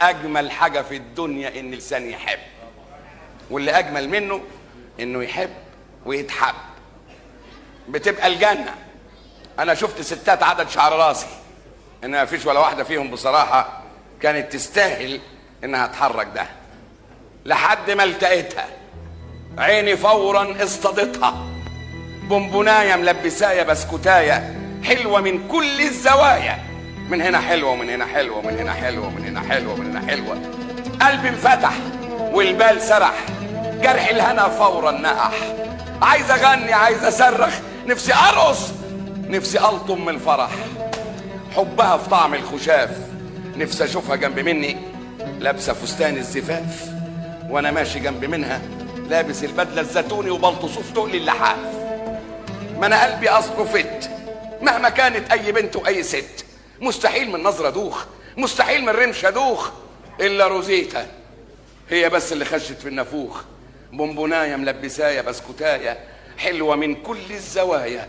اجمل حاجه في الدنيا ان الانسان يحب، واللي اجمل منه انه يحب ويتحب، بتبقى الجنه. انا شفت ستات عدد شعر راسي، ان ما فيش ولا واحده فيهم بصراحه كانت تستاهل انها تحرك ده، لحد ما التقيتها عيني فورا اصطادتها، بونبونايه ملبسايه بسكوتايه حلوه من كل الزوايا، من هنا حلوه ومن هنا حلوه ومن هنا حلوه ومن هنا حلوه ومن هنا حلوه. قلبي انفتح والبال سرح، جرح الهنا فورا نقح، عايز اغني عايز اصرخ، نفسي ارقص نفسي الطم من الفرح. حبها في طعم الخشاف، نفسي اشوفها جنب مني لابسه فستان الزفاف، وانا ماشي جنب منها لابس البدله الزيتوني وبلطصوف تقلي اللحاف. ما انا قلبي اصله فت مهما كانت اي بنت واي ست، مستحيل من نظره دوخ، مستحيل من رمش ادوخ، الا روزيتا هي بس اللي خشت في النافوخ، بونبونايه ملبسايه بسكوتايه حلوه من كل الزوايا،